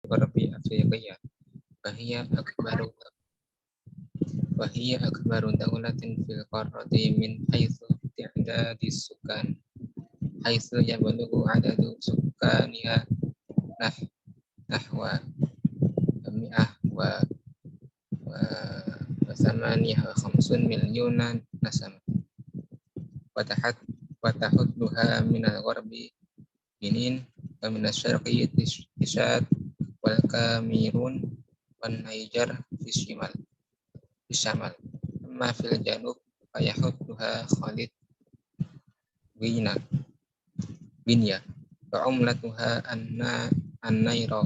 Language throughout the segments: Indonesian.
gharbi Afriqiya وهي أكبر دولة في القارة من حيث تعداد السكان حيث يبلغ عدد سكانها نحو 158 مليون نسمة وتحدها من الغرب بنين ومن الشرق تشاد والكاميرون والنيجر في الشمال أما في الجنوب فيحدها خالد بنيا وعملتها النيرو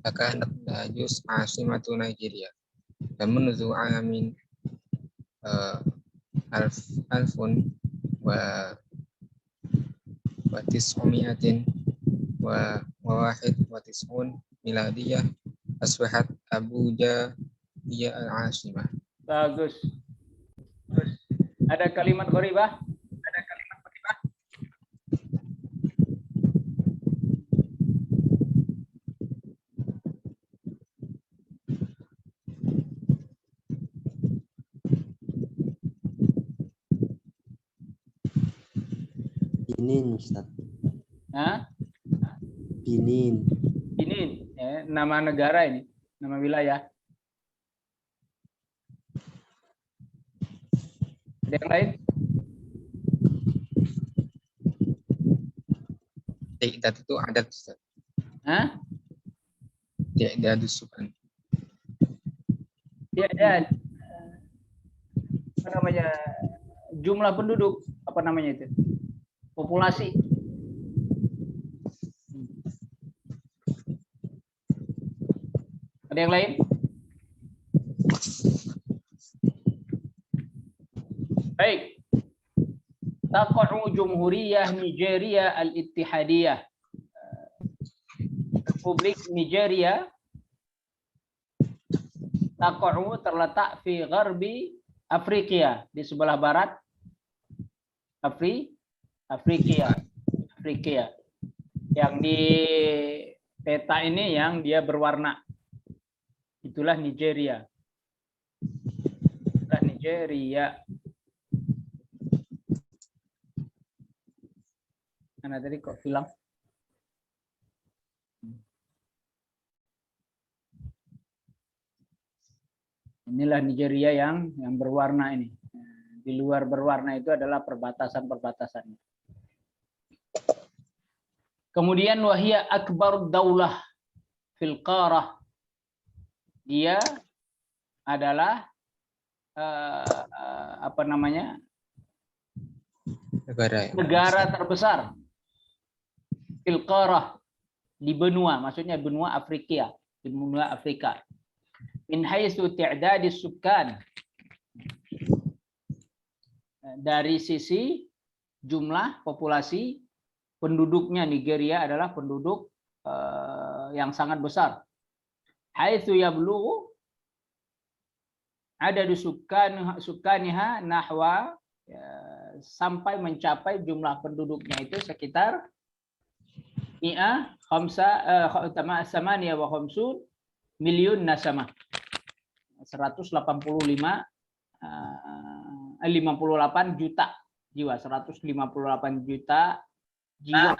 فكانت لاجوس عاصمة نيجيريا فمنذ عام 1991 miladiyah asbahat Abuja hiya al-asimah. Bagus. Ada kalimat gharibah? Benin, Ustaz. Hah? Benin. Benin, ya, nama negara ini, nama wilayah. Ada yang lain? Tidak itu adat, Ustaz. Hah? Tidak sukan. Ya, dan apa namanya? Jumlah penduduk, apa namanya itu? Populasi. Ada yang lain? Baik. Taqa'u Jumhuriyah Nigeria Al-Ittihadiyah. Republik Nigeria Taqa'u terletak di gharbi Afrika, di sebelah barat Afrika. Yang di peta ini yang dia berwarna. Itulah Nigeria. Mana tadi kok hilang? Inilah Nigeria yang berwarna ini. Di luar berwarna itu adalah perbatasan-perbatasannya. Kemudian wahia akbar daulah fil qarah. Dia adalah apa namanya? Negara terbesar fil qarah, di benua, maksudnya benua Afrika, di benua Afrika. Min haitsu ti'dadis sukkan, dari sisi jumlah populasi penduduknya, Nigeria adalah penduduk yang sangat besar. Haitsu yablughu adadu sukkaniha nahwa, sampai mencapai jumlah penduduknya itu sekitar 58 miliun nasamah, 58 juta jiwa, 158 juta jiwa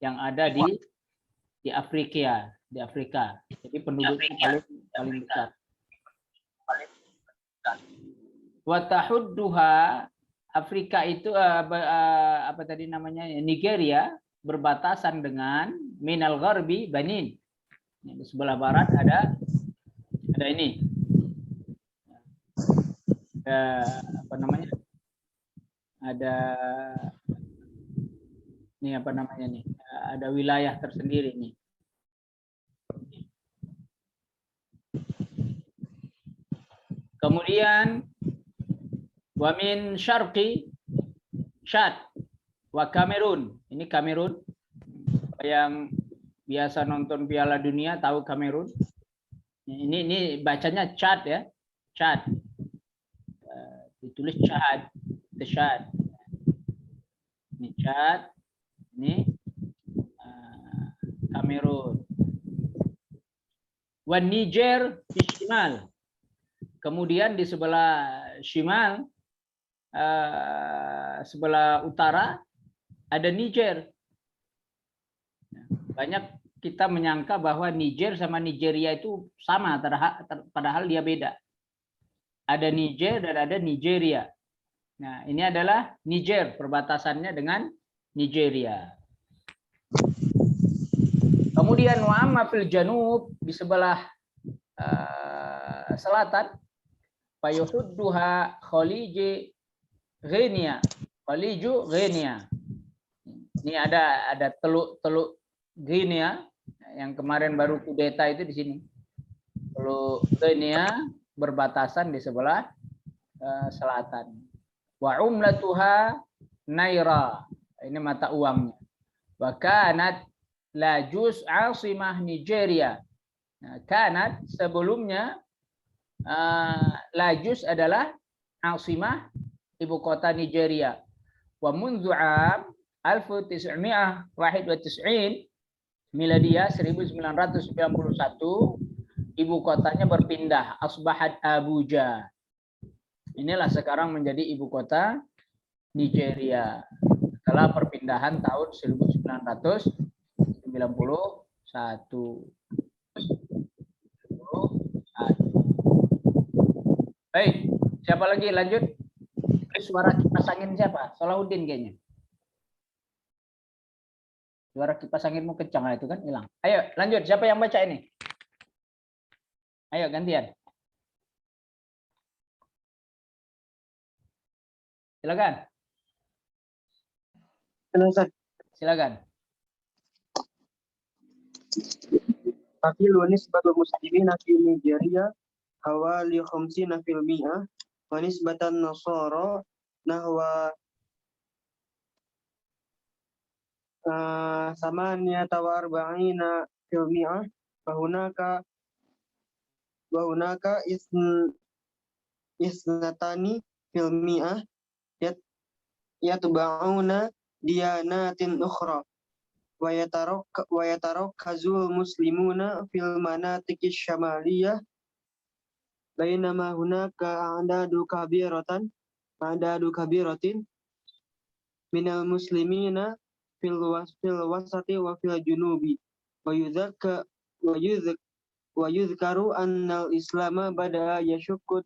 yang ada di Afrika, Jadi penduduknya paling besar. Wa tahudduha, Afrika itu apa tadi namanya? Nigeria berbatasan dengan minal gharbi Benin. Di sebelah barat ada ini. Apa namanya? Ada ini apa namanya nih? Ada wilayah tersendiri nih. Kemudian wa min syarqi Chad wa Kamerun. Ini Kamerun. Yang biasa nonton Piala Dunia tahu Kamerun. Ini bacanya Chad ya. Chad. Ditulis Chad, the Chad. Ini Chad, ini Kamerun. Wan Niger di Shimal. Kemudian di sebelah Shimal, sebelah utara ada Niger. Banyak kita menyangka bahwa Niger sama Nigeria itu sama, padahal dia beda. Ada Niger dan ada Nigeria. Nah, ini adalah Niger, perbatasannya dengan Nigeria. Kemudian wa amma fil janub, di sebelah selatan, fayuhudduha Khalij Ghenia. Khaliju Ghenia. Ini ada teluk Guinea yang kemarin baru kudeta itu di sini. Teluk Guinea berbatasan di sebelah selatan. Wa umlatuha naira. Ini mata uangnya. Wa kanat Lajus asimah Nigeria. Nah, kanat sebelumnya Lajus adalah asimah ibu kota Nigeria. Wa mundu am 1991 miladiyah 1991 ibu kotanya berpindah, asbahat Abuja. Inilah sekarang menjadi ibu kota Nigeria setelah perpindahan tahun 1991. Baik, siapa lagi lanjut? Suara kipas angin siapa? Salahuddin kayaknya. Suara kipas anginmu kencang itu kan hilang. Ayo lanjut, siapa yang baca ini? Ayo gantian. Silakan. Silakan. Taqilu nisbatul muslimina fi Nigeria hawali 50% wa nisbatan nasara nahwa 48% wa hunaka isnatani fil mi'ah yatba'una diyanatin ukhra wa yatarakkazu muslimuna fil manatiqi syamaliyah bainama hunaka a'dadu kabiratin minal muslimina fil wasati wa fil junubi wa yudhkaru annal islama bada yashukku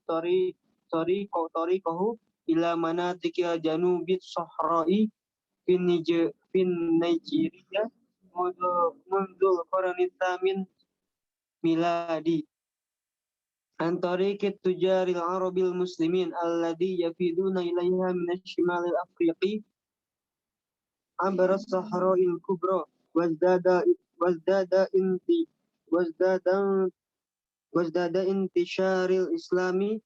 tariqahu ila manatiqil janubi sahra'i fin Nigeria mundul qarni tsamin miladi antariqit tujaril arabil muslimin alladhi yafiduna ilaiha min asy-syimalil afriqi abra sahra'il kubra wazdada intisharil islami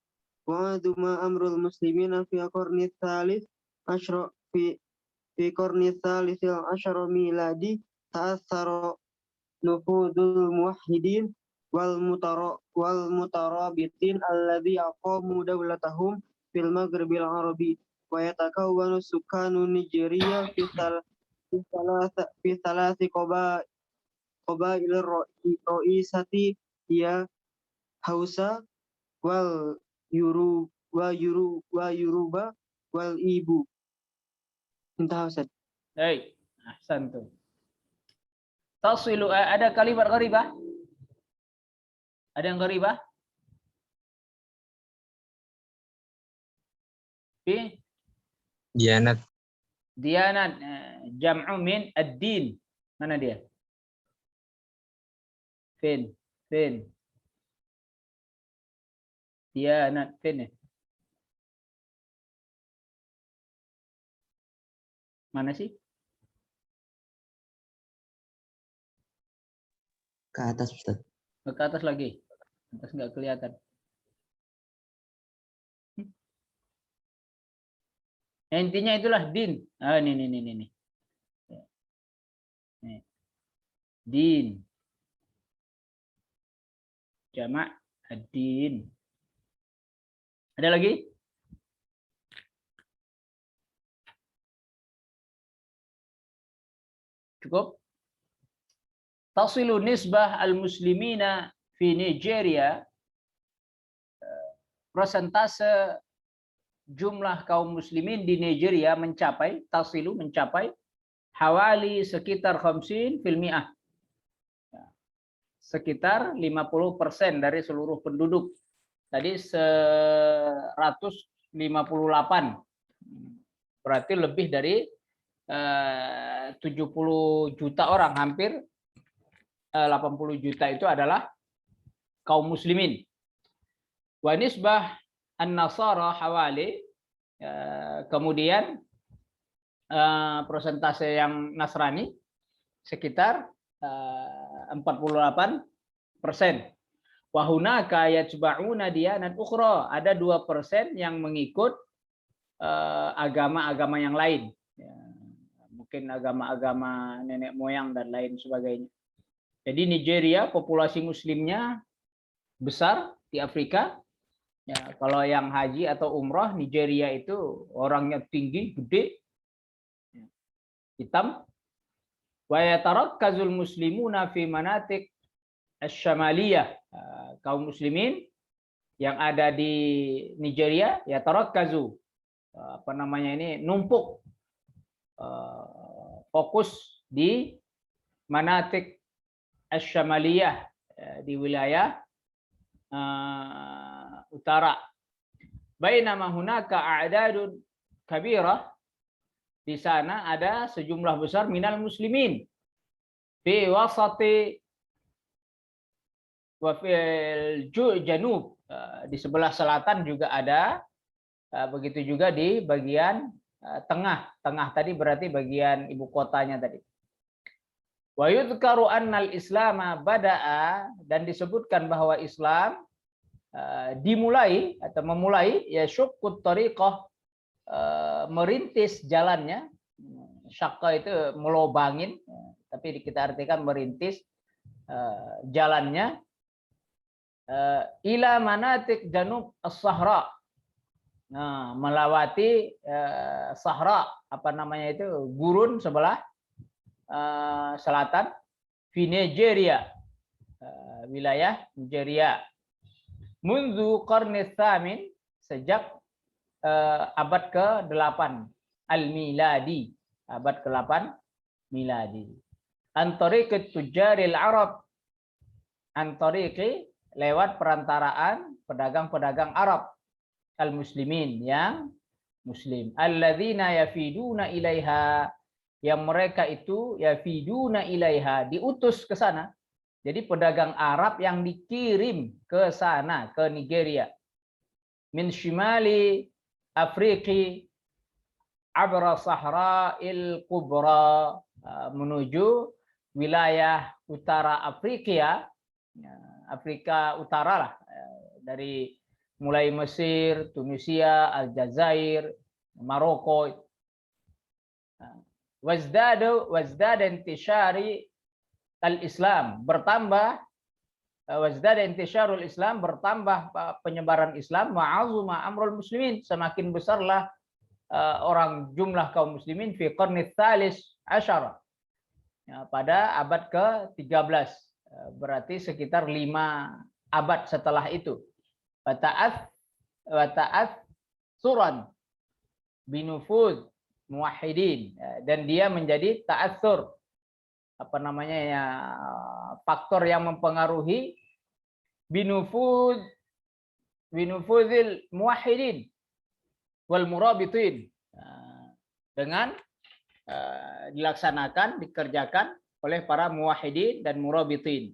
wa aduma amrul muslimina fi qarni tsalits asyra fi qarni tsalits asyra miladi ta'athara nufudul muwahhidin wal mutarabitin alladhi aqamu dawlatahum fil maghribil arabi wa yatakawwanu sukanu Nigeria fi thalathi qabail ra'isati ya Hausa wal Yoruba wal Ibu. Intah Ustaz. Baik, ahsantum. Tasilu, ada kalimat gharibah? Ada yang gharibah? Dianat. Dianat, jam'u min ad-din. Mana dia? Fin. Dianat, fin. Mana sih? Ke atas, Ustaz. Ke atas lagi. Atas nggak kelihatan. Intinya itulah din. Ini. Din. Jamak ad-din. Ada lagi? Cukup. Tasilu nisbah al-muslimina fi Nigeria, persentase jumlah kaum muslimin di Nigeria mencapai hawali sekitar 50%, sekitar 50% dari seluruh penduduk. Tadi 158, berarti lebih dari 70 juta orang, hampir 80 juta itu adalah kaum muslimin. Wa nisbah an-nasara hawali, kemudian persentase yang Nasrani sekitar 48%. Wa hunaka yatba'una diyanat ukhra, ada 2% yang mengikut agama-agama yang lain. Ya, mungkin agama-agama nenek moyang dan lain sebagainya. Jadi Nigeria populasi muslimnya besar di Afrika. Ya, kalau yang haji atau umrah Nigeria itu orangnya tinggi, gede, hitam. Wa yatarakkazul muslimuna fi manatik asy-syamaliyah. Kaum muslimin yang ada di Nigeria ya tarakkazu, numpuk, fokus di manatik asy-syamaliyah, di wilayah utara. Bainama hunaka a'dadun kabirah, di sana ada sejumlah besar minal muslimin fi wasati wa fil janub, di sebelah selatan juga ada, begitu juga di bagian tengah. Tengah tadi berarti bagian ibu kotanya tadi. Wa yudhkaru annal islama bada'a, dan disebutkan bahwa Islam dimulai atau memulai ya syuqqut tariqah, merintis jalannya. Syaqqa itu melobangin, tapi kita artikan merintis jalannya, ila manatik janub as-sahra, nah, melawati sahra, gurun sebelah selatan, di Nigeria, wilayah Nigeria. Mundu qarni tsamin, sejak abad ke-8 al-miladi, abad ke-8 miladi. Antariqit tujaril Arab, antariqi, lewat perantaraan pedagang-pedagang Arab, al-muslimin, yang muslim, alladzina yafiduna ilaiha, yang mereka itu yafiduna ilaiha, diutus ke sana. Jadi pedagang Arab yang dikirim ke sana, ke Nigeria, min shimali Afriqi abra sahra'il kubra, menuju wilayah utara Afrika, Afrika Utara lah, dari mulai Mesir, Tunisia, Aljazair, Maroko. Wazdada intishari al-Islam, bertambah, wazdada intisharul Islam, bertambah penyebaran Islam, ma'azuma amrul muslimin, semakin besarlah orang jumlah kaum muslimin fi qarni tsalis asyara, pada abad ke-13, berarti sekitar 5 abad setelah itu. Wata'ath suran binufud muwahhidin, dan dia menjadi ta'atsur, faktor yang mempengaruhi binufudil muwahhidin wal murabitin, dengan dikerjakan oleh para muwahhidin dan murabitin,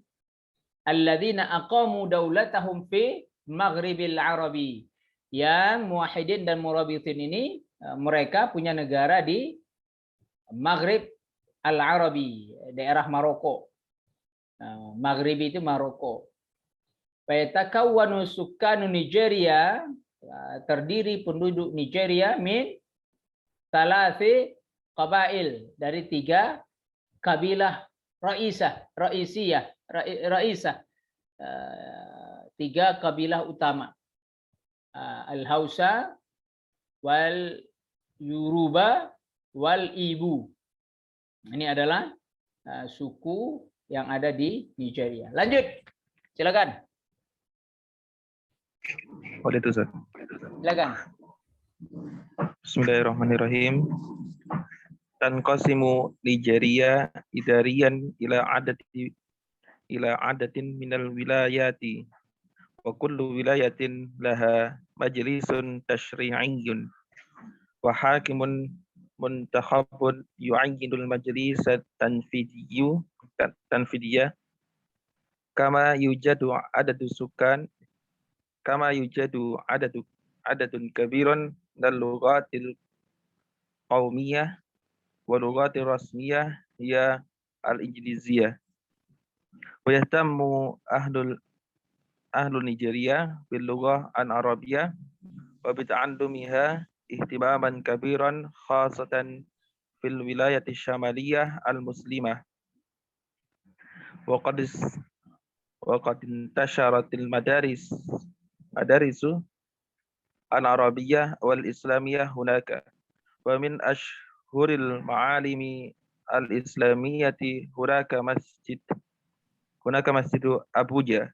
alladzina aqamu daulatahum fi maghribil arabi, yang muwahhidin dan murabitin ini mereka punya negara di Maghrib al-Arabi, daerah Maroko. Maghribi itu Maroko. Fayatakawwanu sukkanu Nigeria, terdiri penduduk Nigeria min salasi qabail, dari 3 kabilah raisah, 3 kabilah utama, al-Hausa wal Yoruba wal Ibu. Ini adalah suku yang ada di Nigeria. Lanjut, silakan. Boleh itu, Ustaz. Silakan. Bismillahirrahmanirrahim. Tanqasimu Nigeria idarian ila adatin minal wilayati wa kullu wilayatin laha majlisun tashri'iyyun wa hakimun muntakhabun yu'ayyinul majlisat tanfidiyah kama yujadu adadun kabirun dal lughatil qaumiyah wa lughatir rasmiyah ya al-injiliziyah wa yahtammu ahlu Nigeria bil lughah al-arabiyyah wa bita'allumiha ihtimaman kabiran khasatan fil wilayati syamaliyah al-muslimah wa qad intasharatil madarisu al-arabiyyah wal islamiyah hunaka wa min ashhuril ma'alimi al-islamiyyati hunaka masjidu Abuja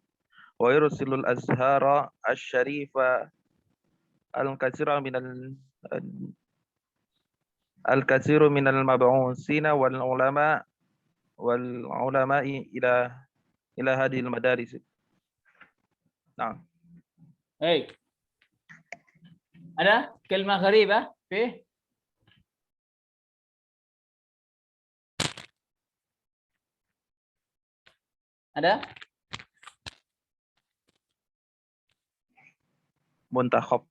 wa yursilul azhara asy-syarifa al-katsira minal mab'utsina wal ulama'i ila hadhil madaris. Nah. Hey. Ada kalimah gharibah fi? Ada? Muntakhab.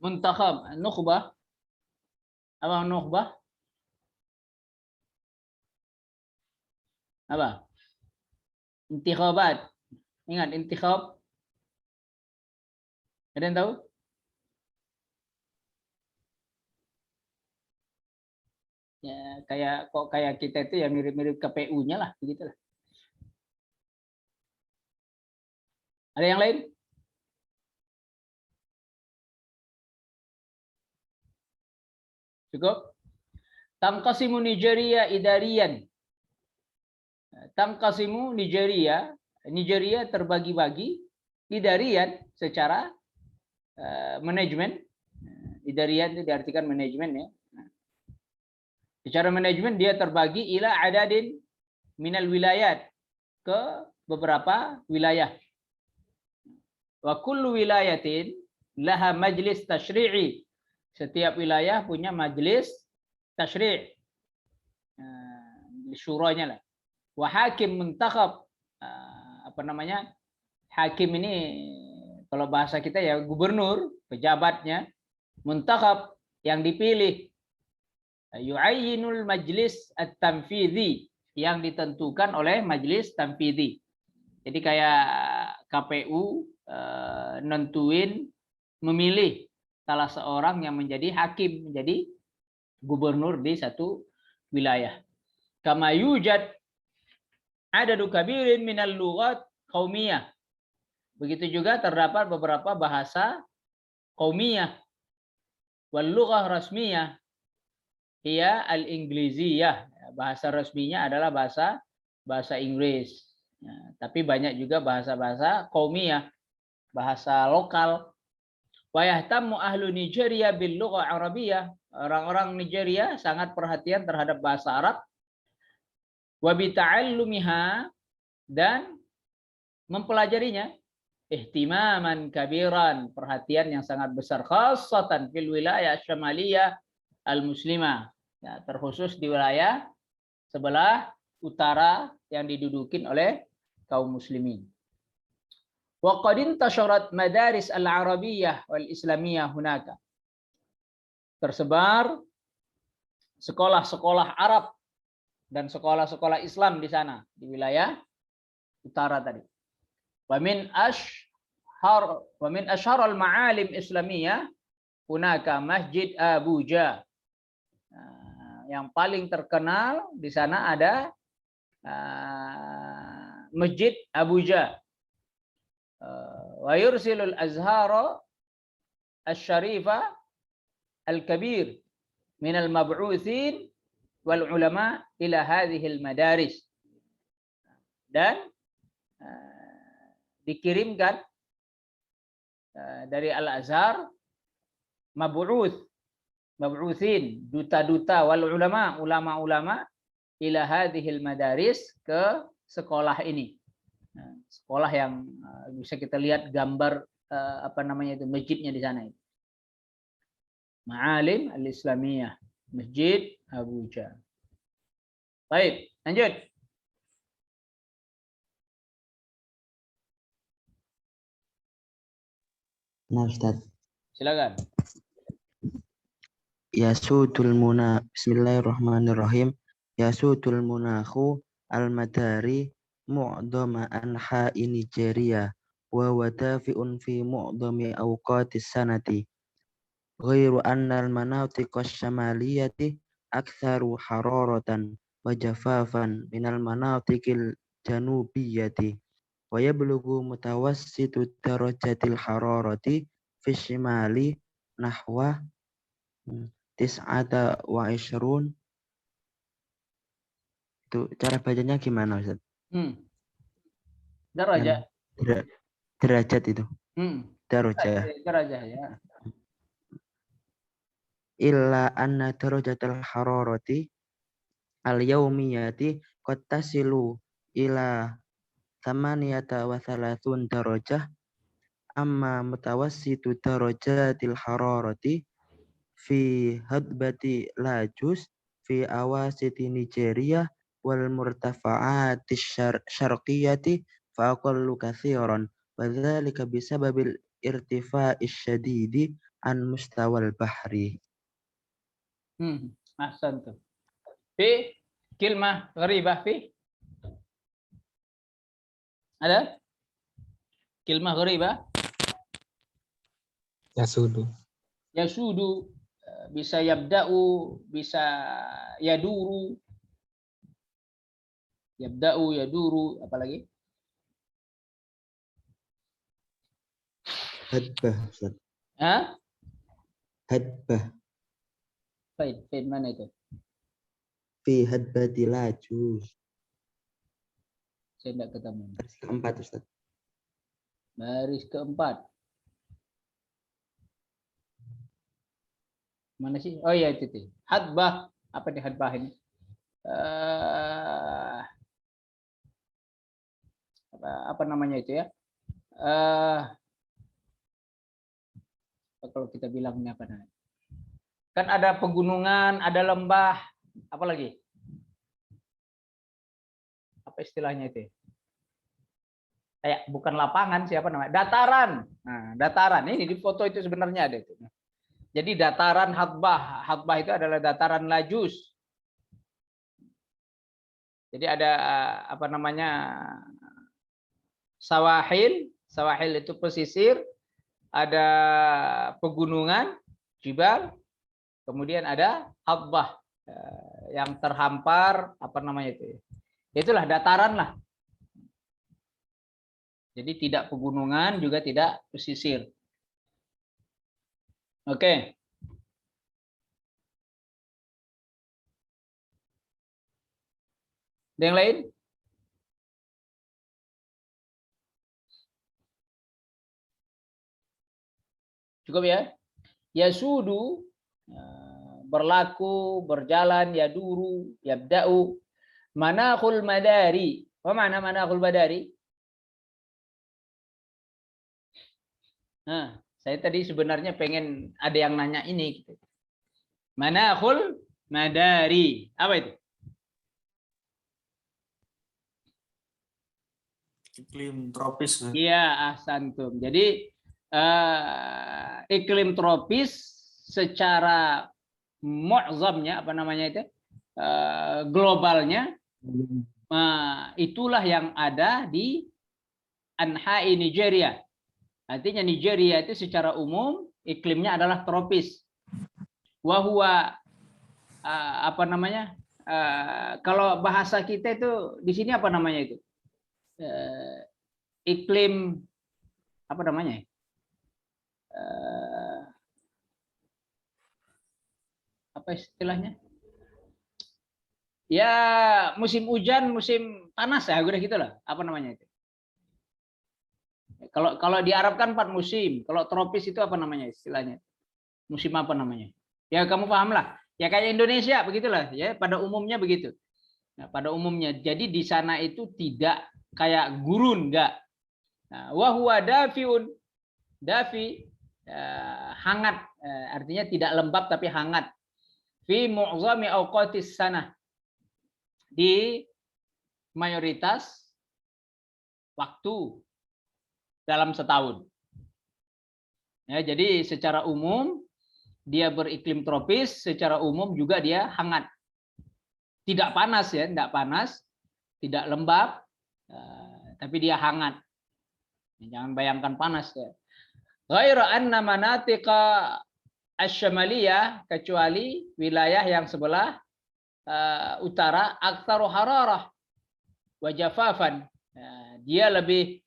Muntakhab, nukhbah. Apa nukhbah? Apa? Intikhabat. Ingat intikhab? Ada yang tahu? Ya, kayak kita itu ya mirip-mirip KPU-nya lah, begitulah. Ada yang lain? Cukup? Tanqasimu Nigeria idarian. Tanqasimu Nigeria terbagi-bagi idarian secara manajemen. Idarian itu diartikan manajemen ya. Secara manajemen dia terbagi ila adadin minal wilayat ke beberapa wilayah. Wa kullu wilayatin laha majlis tashri'i. Setiap wilayah punya majlis tashri'. Syuranya lah. Wa hakim muntakhab. Hakim ini kalau bahasa kita ya gubernur, pejabatnya. Muntakhab yang dipilih. Yu'ayyinul majlis at-tanfidhi yang ditentukan oleh majlis tanfidhi. Jadi kayak KPU nentuin memilih salah seorang yang menjadi hakim, menjadi gubernur di satu wilayah. Kama yujad adadu kabirin minal lughat qaumiyah. Begitu juga terdapat beberapa bahasa qaumiyah. Wal lughah rasmiyah hiya al-ingliziyah. Bahasa resminya adalah bahasa Inggris. Ya, tapi banyak juga bahasa-bahasa qaumiyah, bahasa lokal. Wa yahtammu ahlu Nigeria bil lughah arabiyyah. Orang-orang Nigeria sangat perhatian terhadap bahasa Arab. Wa bi ta'allumiha dan mempelajarinya. Ihtimaman kabiran, perhatian yang sangat besar, khassatan fil wilayah syamaliyah al-muslimah. Ya, terkhusus di wilayah sebelah utara yang didudukin oleh kaum muslimin. Wa qad intasharat madaris al-arabiyyah wal islamiyah hunaka. Tersebar sekolah-sekolah Arab dan sekolah-sekolah Islam di sana, di wilayah utara tadi. Wa min ashhar al-ma'alim islamiyah hunaka Masjid Abuja. Yang paling terkenal di sana ada Masjid Abuja. Wa yursilul azhara asy-syarifa al-kabir min al-mab'utsin wal ulama ila hadhihi al-madaris. dan dikirimkan dari Al-Azhar mab'utsin, duta-duta wal ulama ila hadhil madaris, ke sekolah ini. Nah, sekolah yang bisa kita lihat gambar masjidnya di sana. Ma'alim al-Islamiyah, Masjid Abuja. Baik, lanjut. Nah, Ustaz. Silakan. Bismillahirrahmanirrahim. Yasudul munahu al-madari mu'dhama anha'i Nigeria wa wadafi'un fi mu'dhami awqatis sanati. Ghairu anna al-manatiqa asy-syamaliyati aktsaru hararatan wa jafafan minal manatiqil janubiyyati wa yablughu mutawassitu darajatil hararati fi syimali nahwa tis'ata wa ishrun. Itu cara bacanya gimana, Ustaz? Derajat. Derajat itu. Derajat. Derajat ya. Illa anna darajatal hararati al-yaumiyati qad tasilu ila 38 darajah, amma mutawassitu darajatil hararati fi hadbati Lajus fi awasiti Nigeria wal murtafa'ati syarqiyati fa aqallu katsiran wa dzalika bisababil irtifa'i syadidi an mustawal bahri. Ahsantum. Fi kalimah gharibah fi? Ada? Kalimah gharibah? Yasudu. Yasudu, bisa yabda'u, bisa yaduru. Yabda'u, yaduru, apalagi? Hadbah, Ustaz. Hah? Hadbah. Faid mana itu? Fi hadbati Lajus. Saya tidak ketemu. Baris keempat, Ustaz. Baris keempat. Mana sih? Oh iya itu. Hadbah. Apa di hadbah ini? Apa namanya itu ya? Kalau kita bilangnya apa namanya? Kan ada pegunungan, ada lembah, apa lagi? Apa istilahnya itu? Kayak bukan lapangan, siapa namanya? Dataran. Nah, dataran. Ini di foto itu sebenarnya ada itu. Jadi dataran hadbah. Hadbah itu adalah dataran Lajus. Jadi ada apa namanya? Sawahil. Sawahil itu pesisir. Ada pegunungan, jibal. Kemudian ada hadbah yang terhampar, apa namanya itu? Itulah dataran lah. Jadi tidak pegunungan juga tidak pesisir. Oke. Ada yang lain? Cukup ya? Yasudu, berlaku, berjalan, yaduru, yabda'u, manakhul madari. Apa mana manakhul madari? Nah, saya tadi sebenarnya pengen ada yang nanya ini. Gitu. Manakhul madari. Apa itu? Iklim tropis. Iya, ahsantum. Jadi iklim tropis secara mu'zamnya, apa namanya itu? Globalnya, itulah yang ada di Anha'i Nigeria. Artinya Nigeria itu secara umum iklimnya adalah tropis. Wahwa apa namanya? Kalau bahasa kita itu di sini apa namanya itu? Iklim apa namanya? Apa istilahnya? Ya musim hujan, musim panas ya, udah gitu lah. Apa namanya itu? Kalau di Arab kan 4 musim. Kalau tropis itu apa namanya istilahnya? Musim apa namanya? Ya kamu paham lah. Ya kayak Indonesia begitulah ya, pada umumnya begitu. Nah, pada umumnya. Jadi di sana itu tidak kayak gurun, enggak. Nah, wa huwa dafiun. Dafi hangat, artinya tidak lembab tapi hangat. Fi mu'zami awqatis sanah. Di mayoritas waktu dalam setahun. Ya, jadi secara umum dia beriklim tropis, secara umum juga dia hangat. Tidak panas ya, tidak panas, tidak lembab, tapi dia hangat. Jangan bayangkan panas ya. Ghairu anna manatiqa asy-syamaliyah, kecuali wilayah yang sebelah utara aktsaru hararah wa jafafan. Dia lebih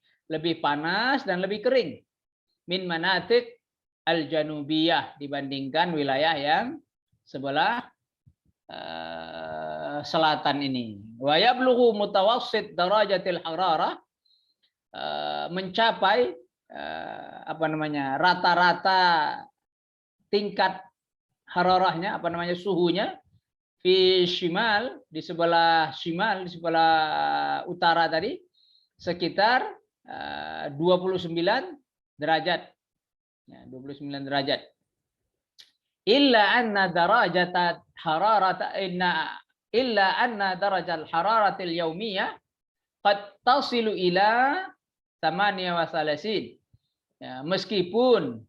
panas dan lebih kering min manatik al-janubiyah dibandingkan wilayah yang sebelah selatan ini. Wa yablughu mutawassit darajatil hararah, mencapai apa namanya, rata-rata tingkat hararahnya, apa namanya, suhunya fi shimal, di sebelah shimal, di sebelah utara tadi sekitar 29 derajat. Ya, 29 derajat. Illa anna darajat hararat illa anna darajal hararatil yaumiyah qad tasilu ila 38. Ya, meskipun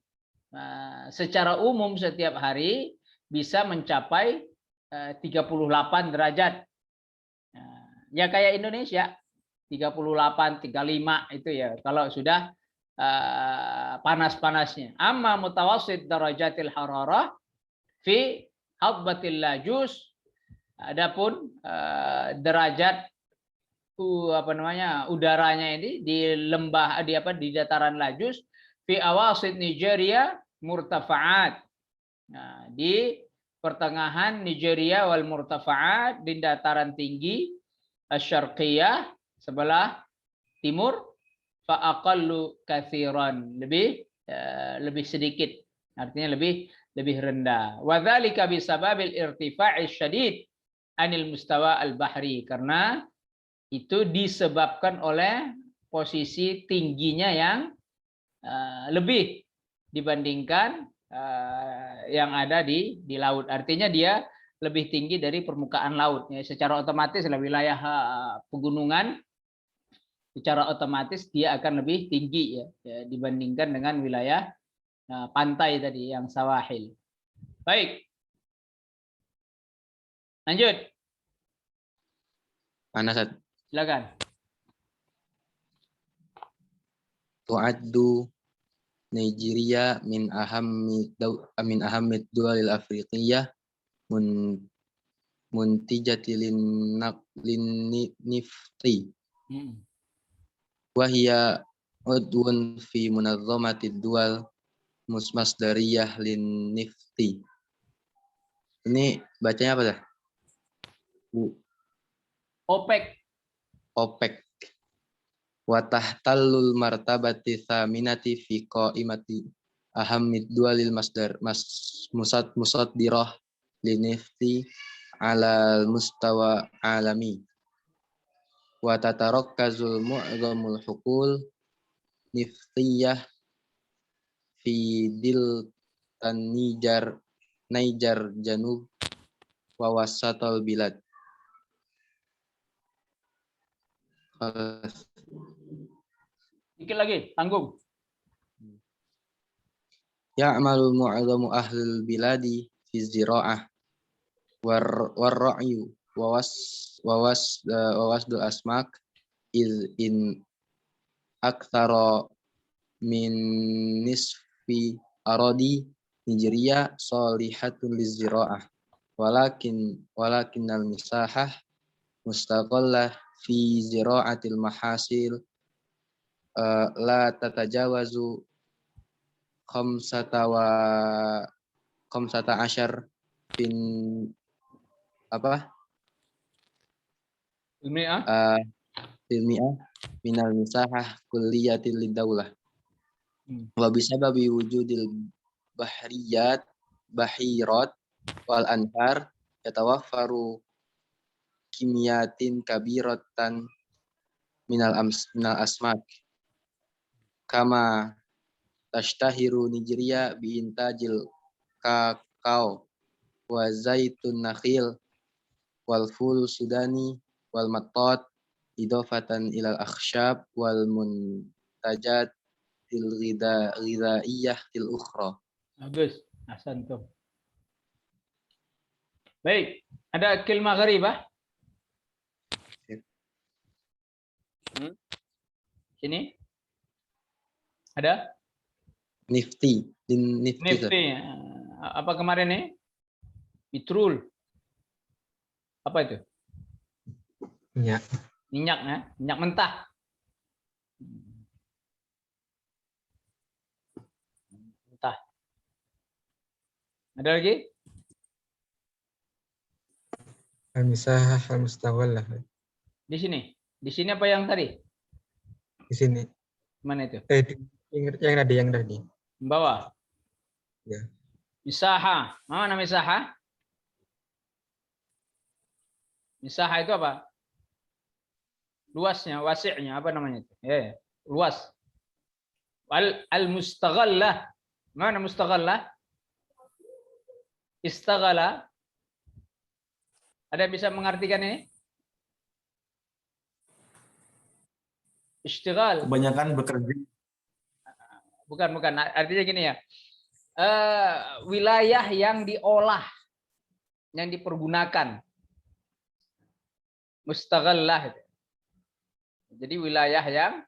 secara umum setiap hari bisa mencapai 38 derajat. Ya kayak Indonesia 38, 35 itu ya kalau sudah panas-panasnya. Amma mutawassit darajatil hararah fi habbatil lajus, adapun derajat apa namanya, udaranya ini di lembah di dataran lajus fi awasit Nigeria murtafaat. Nah, di pertengahan Nigeria wal murtafaat, di dataran tinggi asy-syarqiyah sebelah timur, fa aqallu katsiran, lebih sedikit, artinya lebih rendah. Wa dzalika bisababil irtifa'i syadid anil mustawa al-bahri, karena itu disebabkan oleh posisi tingginya yang lebih dibandingkan yang ada di laut. Artinya dia lebih tinggi dari permukaan laut. Ya, secara otomatis wilayah pegunungan secara otomatis dia akan lebih tinggi ya, dibandingkan dengan wilayah pantai tadi yang sawahil. Baik. Lanjut. Mana Sat? Silakan. Tu'addu Nigeria min ahammid dualil afriqiyah muntijati lin nifti. Wahia udwun fi munazzamatid dual musmasdariyah lin nifti. Ini bacanya apa dah? OPEC. OPEC. Wa tahtallul martabati tsaminati fi qaimati ahammid dualil musaddirah lin nifti ala mustawa alami. Wa tatarakkazul mu'zamul hukul niftiyah fi dil Niger janub wa wasatal bilad. Dikit lagi, tanggung. Ya'malu mu'zamu ahlul biladi fi zira'ah war-ra'yu wa wasdul asmak in aktsara min nisfi aradi Nigeria shalihatun lizira'ah walakinnal misahah mustaqallah fi zira'atil mahasil la tatajawazu khamsata asyar bin apa? Ilmiah. fil mi'ah minal misahah kulliyatil lidaulah. Wa bisababi wujudil bahirat wal anhar yatawaffaru kimiyatin kabiratan minal asmak kama tashtahiru Nigeria biintajil kakao wa zaitun nakhil wal ful sudani wal matot idofatan ilal akhsyab wal muntajat til ghidaiyah til ukhra. Bagus, ahsantum. Baik, ada kalimah gharibah? Sini. Ada? Nifty. Nifty. Apa kemarin nih? Petrol. Apa itu? Minyak. Minyak ya, minyak mentah. Mentah. Ada lagi? Al-misahah al-mustaghallah. Di sini. Di sini apa yang tadi? Di sini. Mana itu? Yang tadi. Bawah. Ya. Misaha. Mana misaha? Misaha itu apa? Luasnya, wasi'nya, apa namanya itu? Ya, luas. Al-mustaghallah. Mana mustaghallah? Istaghala. Ada yang bisa mengartikan ini? Ishtighal. Kebanyakan bekerja. Bukan. Artinya gini ya. Wilayah yang diolah, yang dipergunakan. Mustaghallah. Jadi wilayah yang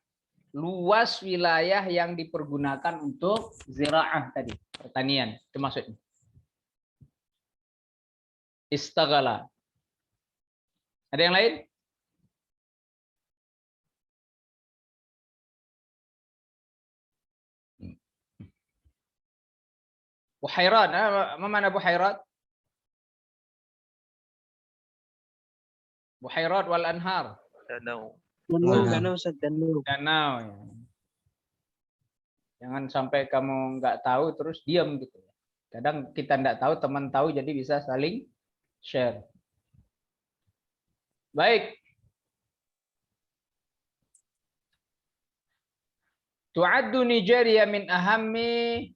luas, wilayah yang dipergunakan untuk ziraah tadi, pertanian. Itu maksudnya. Istaghala. Ada yang lain? Buhairat, apa mana buhairat? Buhairat wal anhar. Danau. Danau, Ustaz, danau. Danau. Ya. Jangan sampai kamu nggak tahu terus diam gitu. Kadang kita nggak tahu, teman tahu, jadi bisa saling share. Baik. Tu'addu Nigeria min ahammi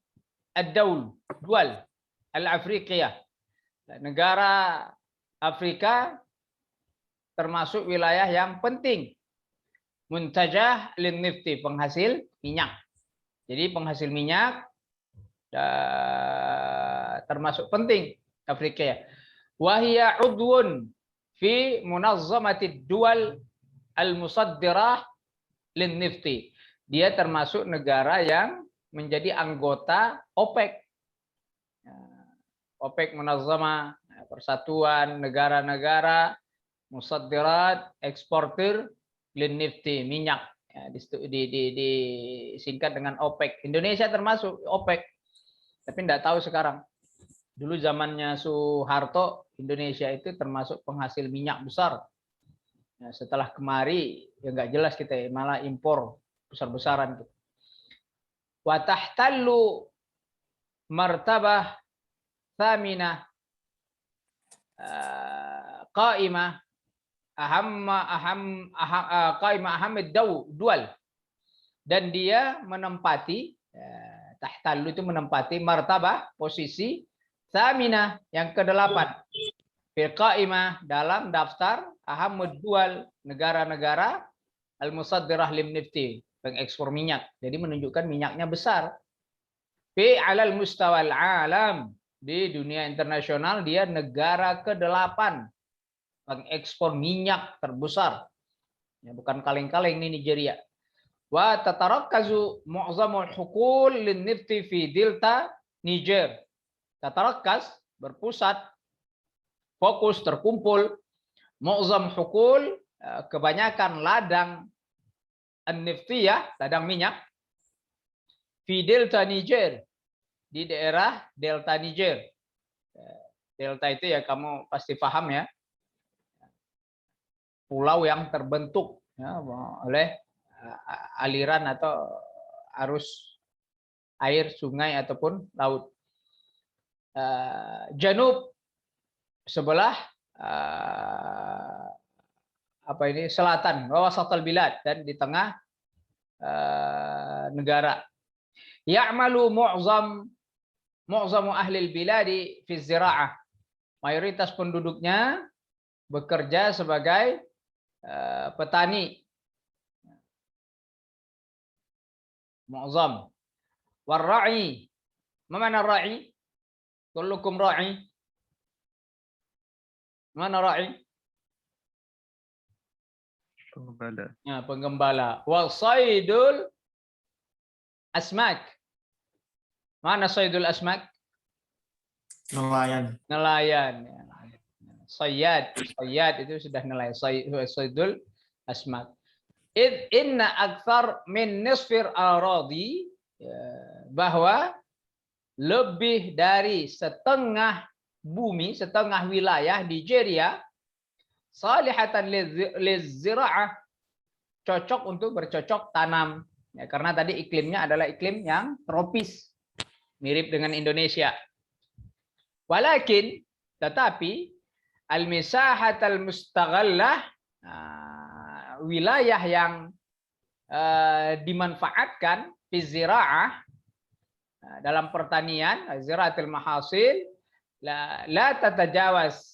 ad-dawl, dual al-Afriqiyah. Negara Afrika termasuk wilayah yang penting. Muntajah lin-nifti, penghasil minyak. Jadi penghasil minyak termasuk penting Afrika ya. Wahia udwun fi munazzamati dual al-musaddirah lin-nifti. Dia termasuk negara yang menjadi anggota OPEC. OPEC munazzamah, persatuan negara-negara musaddirat, eksportir lin-nifti, minyak. Ya, disingkat dengan OPEC. Indonesia termasuk OPEC. Tapi tidak tahu sekarang. Dulu zamannya Soeharto, Indonesia itu termasuk penghasil minyak besar. Ya, setelah kemari, ya nggak jelas kita, malah impor besar-besaran. Wa tahtallu martabah thaminah qaimah qaimah dual, dan dia menempati tahtallu itu menempati martabah, posisi thaminah yang ke-8 fil qaimah, dalam daftar ahammud dual, negara-negara al-musaddirah lim-nifti, pengekspor minyak. Jadi menunjukkan minyaknya besar. Fi alal mustawal alam, di dunia internasional dia negara ke-8 pengekspor minyak terbesar. Ya, bukan kaleng-kaleng ini Nigeria. Wa tatarakkazu mu'zamul hukul lin-nifti fi delta Niger. Tatarakkas, berpusat, fokus, terkumpul, mu'zam hukul, kebanyakan ladang an-niftiyah, ladang minyak, di delta Niger, di daerah delta Niger. Delta itu ya kamu pasti paham ya, pulau yang terbentuk ya, oleh aliran atau arus air sungai ataupun laut. Janub sebelah selatan, wasatal bilad, dan di tengah negara. Ya'malu mu'zamu ahli biladi fi zira'ah. Mayoritas penduduknya bekerja sebagai petani. Mu'zam. Warra'i. Mana ra'i? Kullukum ra'i. Mana ra'i? Penggembala. Ya, penggembala. Wal saydul asmak. Mana saydul asmak? Nelayan. Nelayan. Sayyad itu sudah nelayan. Saydul asmak. Inna akthar min nisfir al-radi, bahwa lebih dari setengah bumi, setengah wilayah Nigeria salihatan lizira'ah, cocok untuk bercocok tanam. Ya, karena tadi iklimnya adalah iklim yang tropis, mirip dengan Indonesia. Walakin, tetapi al-misahat al-mustaghallah, wilayah yang dimanfaatkan fi zira'ah, dalam pertanian, ziraatul mahasil, la tatajawaz,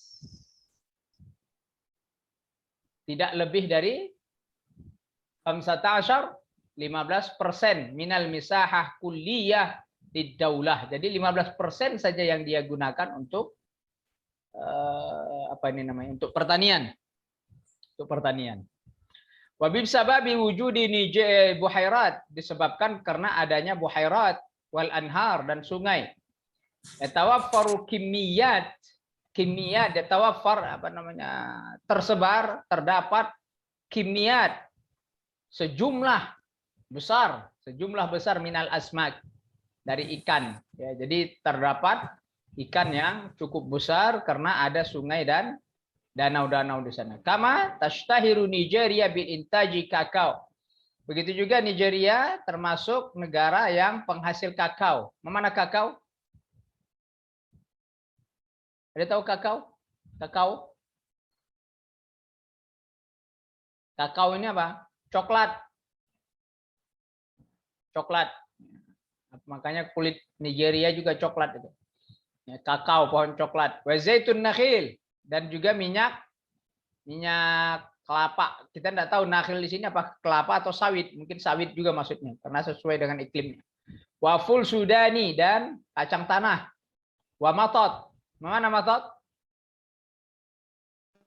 tidak lebih dari 15% minal misahah kulliyah di daulah. Jadi 15% saja yang dia gunakan untuk untuk pertanian. Untuk pertanian. Wa bisababi wujudi buhairat, disebabkan karena adanya buhairat wal anhar, dan sungai. Yatawaffaru kimiyat, yatawaffar tersebar, terdapat kimiyat, sejumlah besar minal asmak, dari ikan. Ya, jadi terdapat ikan yang cukup besar karena ada sungai dan danau-danau di sana. Kama tashtahiru Nigeria bil intaji kakao. Begitu juga Nigeria termasuk negara yang penghasil kakao. Mana kakao? Ada tahu kakao? Kakao? Kakao ini apa? Coklat. Coklat. Makanya kulit Nigeria juga coklat itu. Ya, kakao, pohon coklat. Wa zaitun nakhil, dan juga minyak kelapa. Kita tidak tahu nakhil di sini apa kelapa atau sawit. Mungkin sawit juga maksudnya, karena sesuai dengan iklimnya. Wa ful sudani, dan kacang tanah. Wa matot. Mana matot?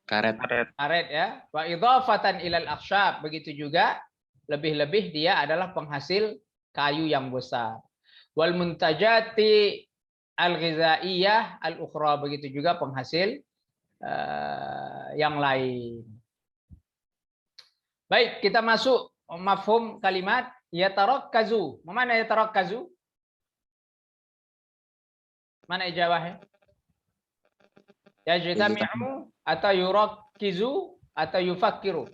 Karet. Karet, ya. Wa idhafatan ilal aksyab. Begitu juga lebih-lebih dia adalah penghasil kayu yang besar. Wal muntajati al-ghizaiyah al-ukhra. Begitu juga penghasil yang lain. Baik, kita masuk mafhum kalimat yatarakkazu. Mana yatarakkazu? Mana ijabahnya? Yajtami'u atau yurakkizu atau yufakkiru?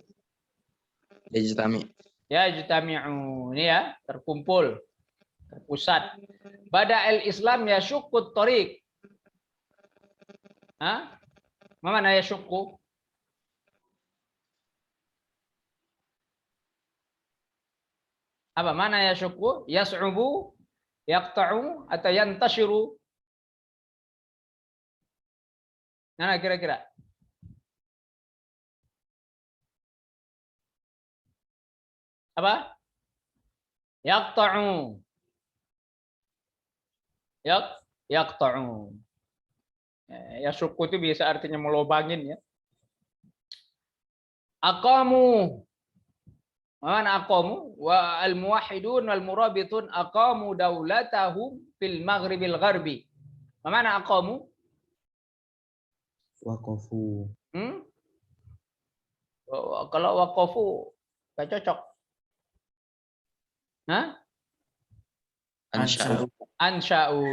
Yajtami'u. Ini ya, terkumpul, terpusat. Bada'al Islam yashuqqut tariq. Mana yashuqqu? Apa mana yashuqqu? Yas'ubu, yaqta'u, atau yantashiru? Mana kira-kira? Apa? Yaqta'u. Yaqta'u. Yashuqqu itu biasa artinya melobangin, ya. Aqamu. Mana aqamu? Wa al-muwahhidun wal murabitun aqamu daulatahum fil maghribil gharbi. Mana aqamu? Waqafu. Kalau waqafu enggak cocok. Ansha'u.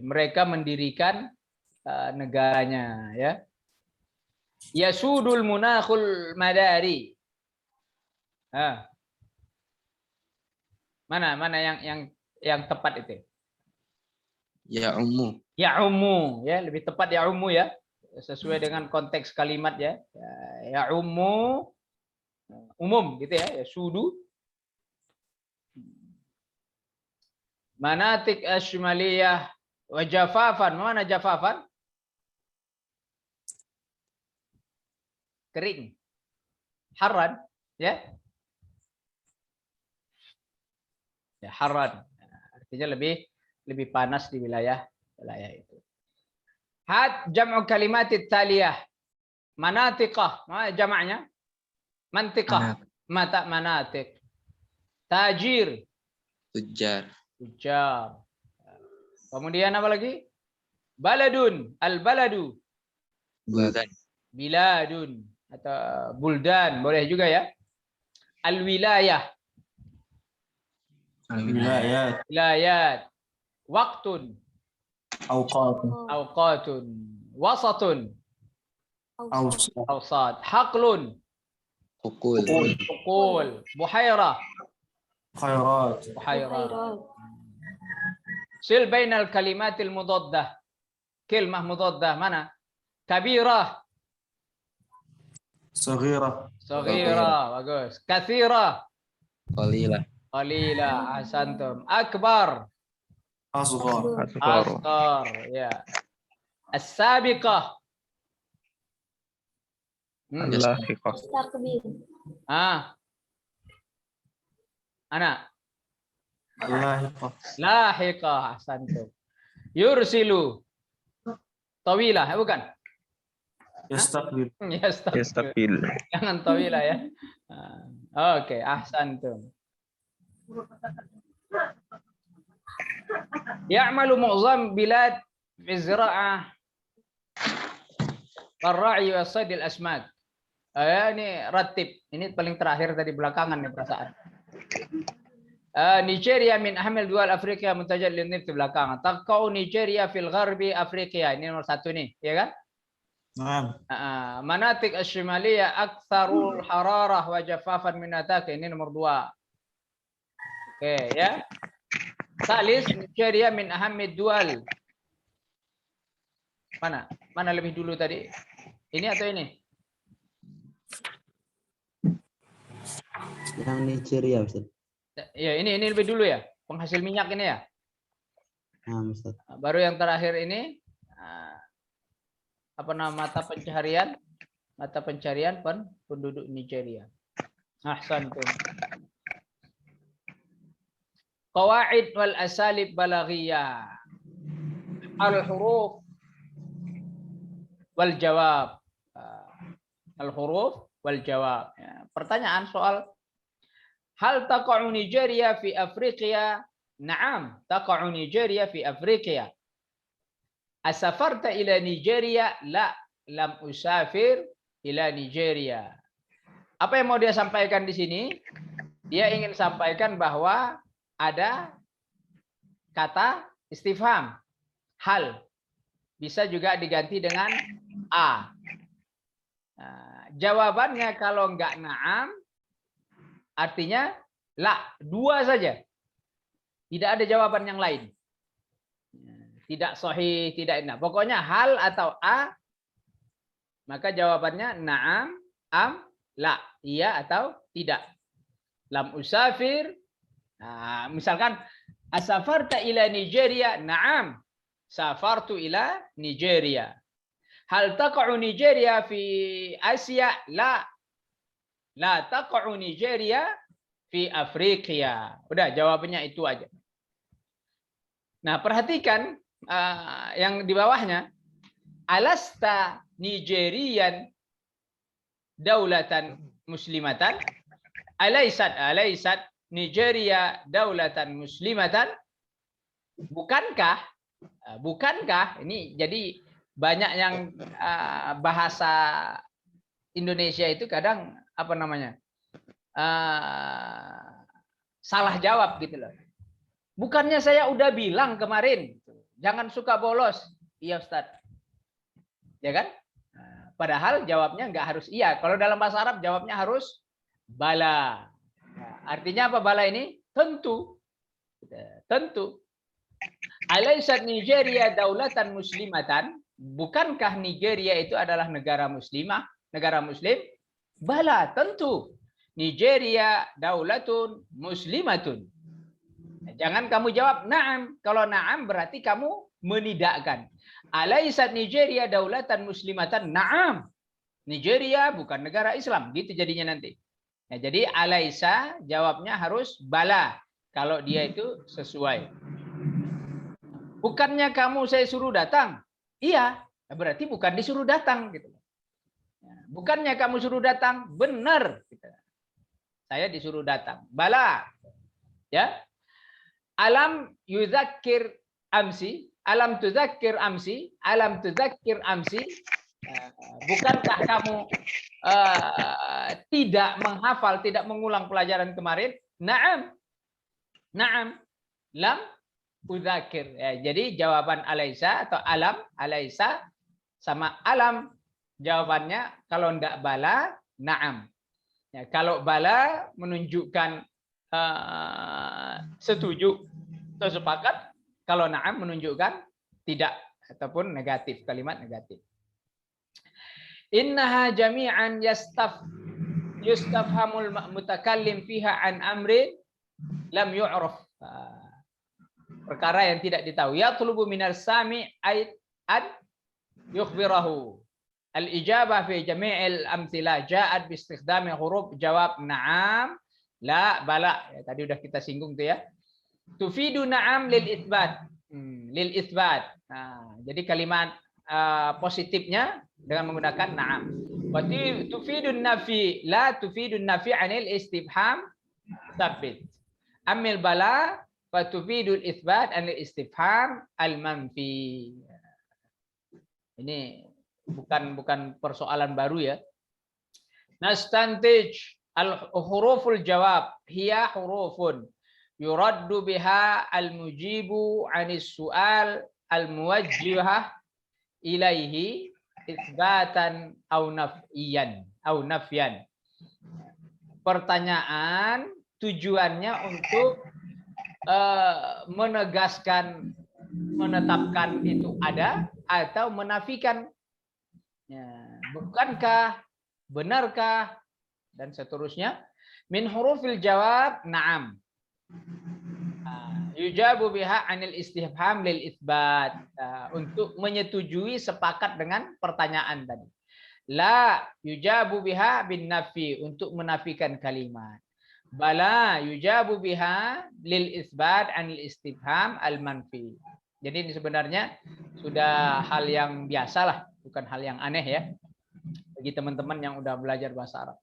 Mereka mendirikan negaranya, ya. Yasudul munakhul madari. Ah. Mana yang tepat itu? Ya ummu. Ya ummu, ya lebih tepat ya ummu ya, sesuai dengan konteks kalimat ya. Ya ummu, umum gitu ya, ya sudu. Manatik ashmaliyah wa jafafan. Mana jafafan? Kering. Harran, ya. Ya, harran. Artinya lebih panas di wilayah itu. Had jam'u kalimatit taliyah. Manatiqah. Mana jamaknya? Mantiqah. Mata manatik. Tajir. Tujar. Tujar. Kemudian apa lagi? Baladun. Al-baladu. Buldan. Biladun. Atau buldan. Boleh juga ya. Al-wilayah. Wilayat. Wilayat. Waktun. Awqat. Awqatun. Wasatun. Awsat. Awsat. Haqlun. Ukul. Uqul. Buhairah. Khairat. Buhairah. Sil bainal kalimatil mudaddah. Kalimah mudaddah mana? Kabirah. Saghirah. Saghirah. Bagus. Kathirah. Qalilah. Qalila. Ahsantum. Akbar. Asghar. Asghar. Asghar. Ya. As-sabiqah. Al-lahiqah. Ah. Anak. Lahiqah. Lahiqah. Ahsantum. Yursilu. Tawilah, bukan? Yastaqbil. Yastaqbil. Jangan tawilah ya. Oke, ahsantum. Ya'malu mu'zam bilad fi zira'ah ar-ra'i wa sayd al-asmak. Ini ratib. Ini paling terakhir tadi belakangan nih perasaan. Nigeria min ahamil dual Afrika muntajat lin-nift belakangan. Taqau Nigeria fil gharbi Afrika. Ini nomor 1 nih, ya kan? Naam. Manatik asy-syimaliyah aktsarul hararah wa jafafan min atak. Ini nomor 2. Oke, ya. Salis Nigeria min ahamid dual. Mana lebih dulu tadi? Ini atau ini? Yang Nigeria, Ustaz. Ya, ini lebih dulu ya. Penghasil minyak ini ya. Nah, Ustaz. Baru yang terakhir ini apa nama mata pencarian penduduk Nigeria. Ahsantum. Qawaid wal asalib balaghiyah. Al-huruf wal jawab. Al-huruf wal jawab. Ya, pertanyaan soal hal taqa'u Nigeria fi Afrika? Naam, taqa'u Nigeria fi Afrika. Asafarta ila Nigeria? La, lam usafir ila Nigeria. Apa yang mau dia sampaikan di sini? Dia ingin sampaikan bahwa ada kata istifham. Hal bisa juga diganti dengan a. Nah, jawabannya kalau enggak na'am artinya la, 2 saja. Tidak ada jawaban yang lain. Tidak sahih, tidak enak. Pokoknya hal atau a, maka jawabannya na'am, am, la. Iya atau tidak. Lam usafir. Nah, misalkan asafarta ila Nigeria? Na'am. Safartu ila Nigeria. Hal taqa'u Nigeria fi Asia? La. La taqa'u Nigeria fi Afrika. Udah, jawabannya itu aja. Nah, perhatikan yang di bawahnya. Alasta Nigerian daulatan muslimatan? Alaysat Nigeria daulatan muslimatan? Bukankah ini jadi banyak yang bahasa Indonesia itu kadang apa namanya salah jawab gitu loh. Bukannya saya udah bilang kemarin jangan suka bolos. Iya Ustaz, ya kan? Padahal jawabnya nggak harus iya. Kalau dalam bahasa Arab jawabnya harus bala. Artinya apa bala ini? Tentu. Tentu. Alaisat Nigeria daulatan muslimatan? Bukankah Nigeria itu adalah negara muslimah, negara muslim? Bala, tentu. Nigeria daulatun muslimatun. Jangan kamu jawab na'am. Kalau na'am berarti kamu menidakkan. Alaisat Nigeria daulatan muslimatan? Na'am. Nigeria bukan negara Islam. Gitu jadinya nanti. Nah, jadi alaisa jawabnya harus bala. Kalau dia itu sesuai. Bukannya kamu saya suruh datang? Iya. Berarti bukan disuruh datang. Gitu. Bukannya kamu suruh datang? Benar. Gitu. Saya disuruh datang. Bala. Ya. Alam yudzakir amsi. Alam tudzakir amsi. Alam tudzakir amsi. Bukankah kamu tidak menghafal, tidak mengulang pelajaran kemarin? Naam. Naam. Lam udzakir. Ya, jadi jawaban alaisa atau alam, alaisa sama alam. Jawabannya kalau enggak bala, naam. Ya, kalau bala menunjukkan setuju atau sepakat. Kalau naam menunjukkan tidak ataupun negatif, kalimat negatif. Innaha jami'an yustafhamul mutakallim fiha an amrin lam yu'raf. Perkara yang tidak ditahu. Yatlubu minar sami' an yukhbirahu. Al-ijabah fi jami'il amthilah ja'at bi istikhdami huruf jawab na'am, la, bala. Ya, tadi udah kita singgung tuh ya. Tufidu na'am lil itsbat. Lil itsbat. Nah, jadi kalimat positifnya dengan menggunakan na'am. Wa tufidun nafi, la tufidun nafi anil istifham sabit. Amil bala wa tufidul itsbat anil istifham al manfi. Ini bukan persoalan baru ya. Nastantij al huruful jawab hiya hurufun yuraddu biha al mujibu anis su'al al muwajjihah ilaihi itsbatan au nafyan au nafyan. Pertanyaan tujuannya untuk menegaskan, menetapkan itu ada atau menafikan. Ya, bukankah, benarkah, dan seterusnya. Min hurufil jawab na'am. Yujabu biha anil istifham lil itsbat. Untuk menyetujui sepakat dengan pertanyaan tadi. La yujabu biha bin nafi, untuk menafikan kalimat. Bala yujabu biha lil itsbat anil istifham al manfi. Jadi ini sebenarnya sudah hal yang biasalah, bukan hal yang aneh ya bagi teman-teman yang udah belajar bahasa Arab.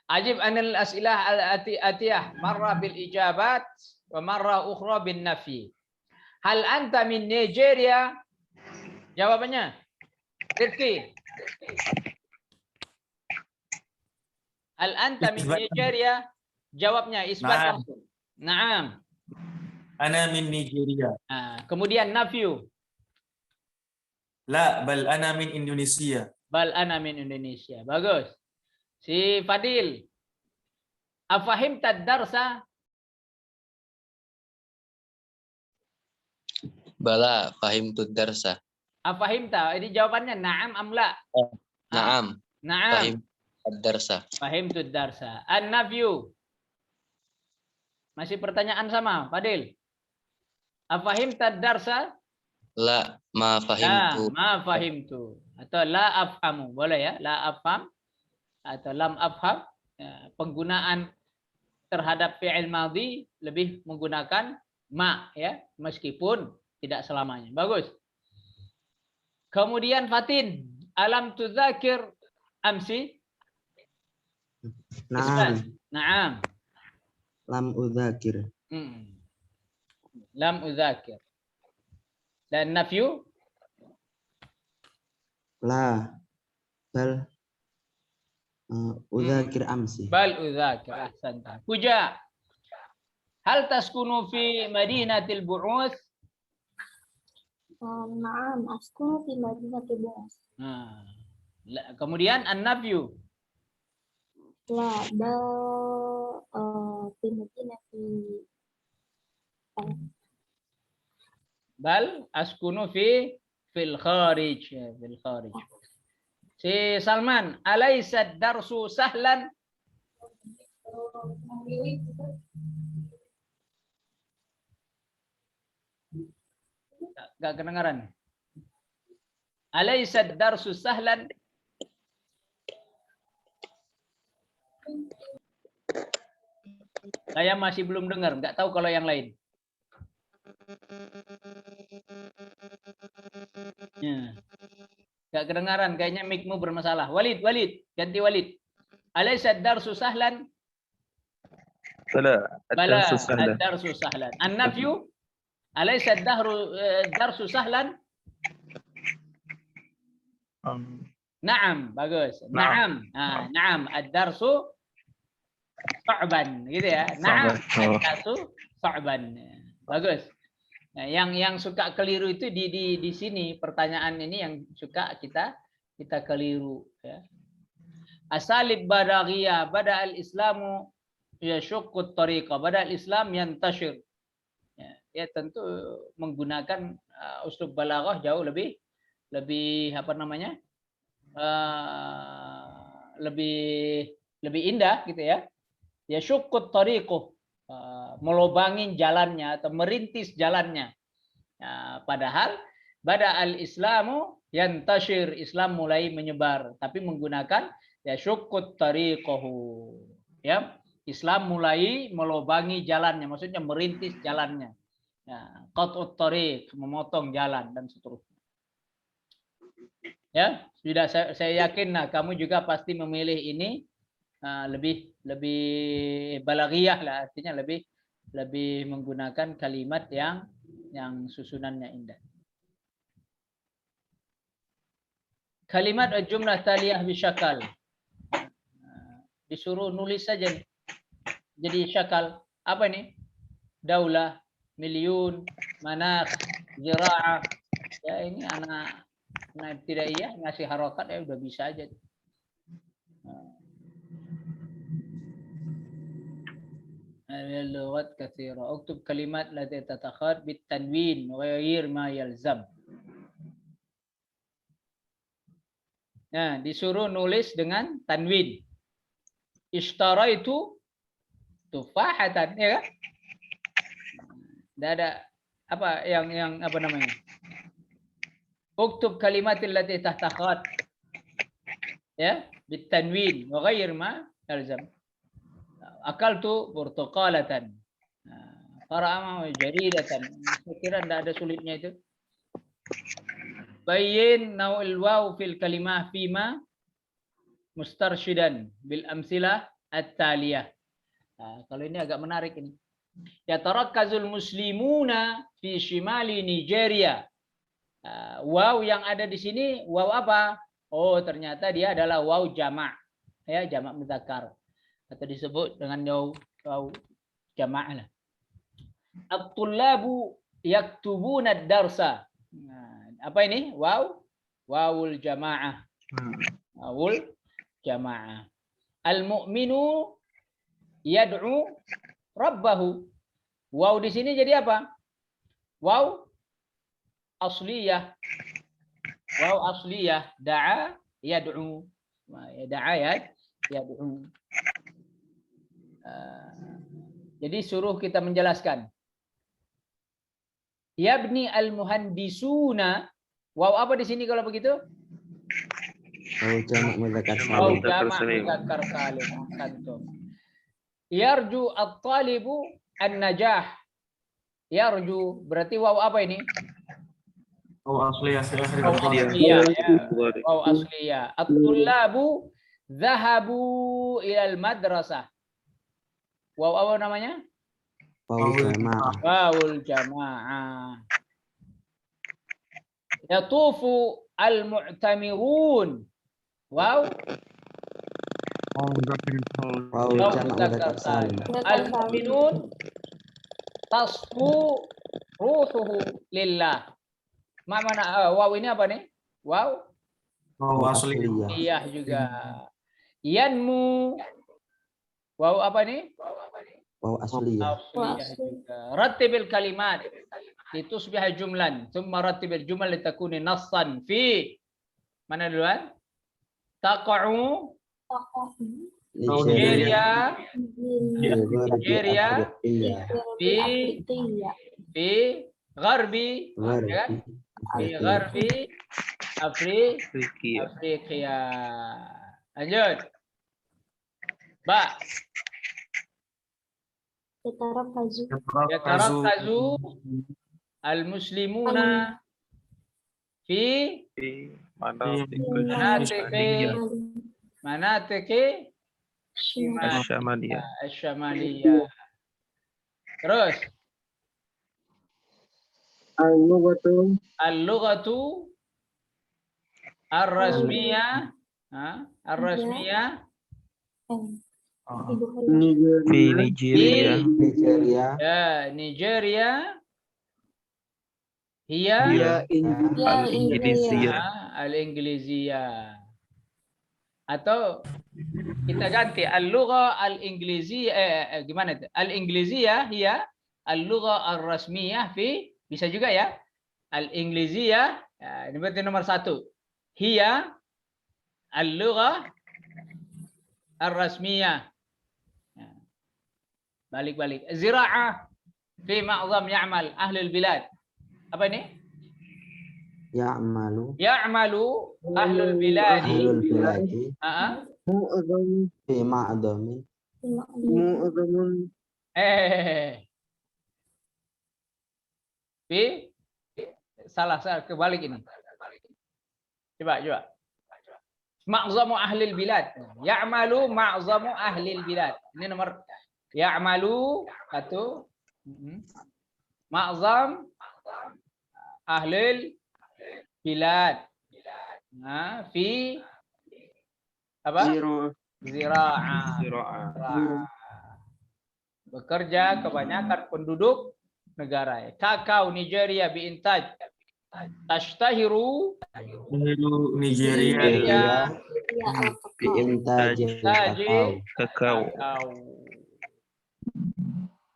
Ajib anil as'ilah al atiyah marra bil ijabat wa marra ukhra bin nafi. Hal anta min Nigeria? Jawabannya Rizki. Hal anta min Nigeria? Jawabnya isbat langsung. Naam. Ana min Nigeria. Kemudian nafiu. La, bal ana min Indonesia. Bal ana min Indonesia. Bagus. Si Fadil. Afahimta darsa? Bala, fahimtu darsa. Afahimta. Ini jawabannya na'am amla. Naam. Na'am. Fahimtu darsa. Fahimtu darsa. An-nafyu. Masih pertanyaan sama, Fadil. Afahimta darsa? La, ma fahimtu. La, ma fahimtu. Atau la afhamu. Boleh ya? La afham. Atau lam afham. Ya, penggunaan terhadap fi'il madhi lebih menggunakan ma, ya, meskipun tidak selamanya. Bagus. Kemudian Fatin, alam tudzakir amsi? Naam. Naam. Lam udzakir. Lam udzakir. Dan nafyu? La. Bal udzakir amsi. Bal udzakir. Ahsanta. Puja. Hal taskunu fi madinatil bu'uts? Naam, askunu fi madinatil bu'uts. Kemudian an-nafyu? La, bal في مدينة Bal askunu fil kharij. Fil kharij. Si Salman, alaysa darsu sahlan? Gak kedengaran. Alaysa darsu sahlan? Saya masih belum dengar, nggak tahu kalau yang lain. Ya. Nggak kedengaran, kayaknya mic-mu bermasalah. Walid, ganti Walid. Alaysa darsu sahlan? Bala, Bala, ad-darsu sahlan. ad-darsu sahlan. An-nafyu? Alaysa darsu sahlan? Naam, bagus. Naam. Naam, ad-darsu sa'ban, gitu ya. Naam, ad-darsu sa'ban. Bagus. Nah, yang suka keliru itu di sini pertanyaan ini yang suka kita keliru ya. Asalib badaghiyah, bada al-islamu yashuqqut tariqa, bada al-islam yantashir. Ya tentu menggunakan uslub balaghah jauh lebih apa namanya? Lebih indah gitu ya. Yashuqqut tariqah, melobangi jalannya atau merintis jalannya. Padahal bada al-islamu yantashir, Islam mulai menyebar, tapi menggunakan yashuqqut tariqahu. Ya, Islam mulai melobangi jalannya, maksudnya merintis jalannya. Qat'ut tariq, memotong jalan dan seterusnya. Ya, sudah saya yakin kamu juga pasti memilih ini lebih balaghiyah lah, artinya lebih menggunakan kalimat yang susunannya indah. Kalimat jumlah taliyah bisyakal. Disuruh nulis saja. Jadi syakal apa ini? Daulah, milyun, manakh, zira'ah. Ya ini anak tidak iya ngasih harokat ya udah bisa aja. اللغات كثيرة. اكتب كلمات التي تتخذ بالتنوين غير ما يلزم. Nah, disuruh nulis dengan tanwin. Ishtaraitu tufahatan, ya kan? Tidak ada apa yang apa namanya? Uktub kalimatil lati tahtakhat. Ya, bitanwin wa ghair ma yalzam. Akaltu burtuqalatan. Qara'ama jaridatan. Saya kira tidak ada sulitnya itu. Bayyin naw'il waw fil kalimah fima mustarshidan bil amsilah at-taliyah. Kalau ini agak menarik ini. Yatarakkazul muslimuna fi shimali Nigeria. Waw yang ada di sini waw apa? Oh, ternyata dia adalah waw jama'. Ya, jama' mudzakkar. Atau disebut dengan waw jama' lah. At-tullabu yaktubuna ad-darsa. Apa ini? Wawul jamaah. Wawul jamaah. Al-mu'minu yad'u rabbahu. Waw di sini jadi apa? Waw asliyah. Waw asliyah. Da'a yad'u. Da'a yad'u. Jadi suruh kita menjelaskan. Yabni al-muhandisuna. Waw apa di sini kalau begitu? Waw jamak mudzakkar Waw salim. jamak mudzakkar salim. Antum. Yarju at-talibu an-najah. Yarju berarti waw apa ini? Waw asliyah. Waw asliyah. Waw asliyah. At-tullabu dhahabu ilal madrasah. Waw apa namanya? Waw jamaah. Wawul jamaah. Yatufu al-mu'tamirun. Waw. Waw jamak mudzakkar salim. Al-mu'minun tasfu ruhuhu lillah. Mana waw ini apa nih? Waw. Waw asliyah. Iya juga. Yanmu. Waw apa nih? Waw asliyah. Rattibil kalimat litusbiha jumlan, thumma rattibil jumal litakuni nassan fi. Mana duluan? Taqa'u Nigeria fi gharbi, ya kan? Fi gharbi Afrika. Lanjut. Ba. Yatarakazu al-muslimuna fi manatiki asyamaliyah. Terus al-lughatu ar-rasmiyah Di Nigeria. ya Nigeria hiya al-Ingliziyah. Atau kita ganti al-lugha al-Ingliziyah, gimana itu? Al-Ingliziyah hiya al-lugha ar-rasmiyah fi, bisa juga ya. Al-Ingliziyah, ini berarti nomor 1. Hiya al-lugha ar-rasmiyah. Balik-balik. Zira'ah fi ma'zam ya'mal ahlul bilad. Apa ini? Ya'malu ahlul biladi. fi ma'damin. Salah kebalik ini. Coba. Ma'zamu ahlil bilad. Ya'malu ma'zamu ahlil bilad. Ini nomor ya'malu 1. Ma'zam ahlil bilad. Nah, fi apa? Zira'ah. Bekerja kebanyakan penduduk negara. Kakao Nigeria biintaj tashtahiru Nigeria biintaj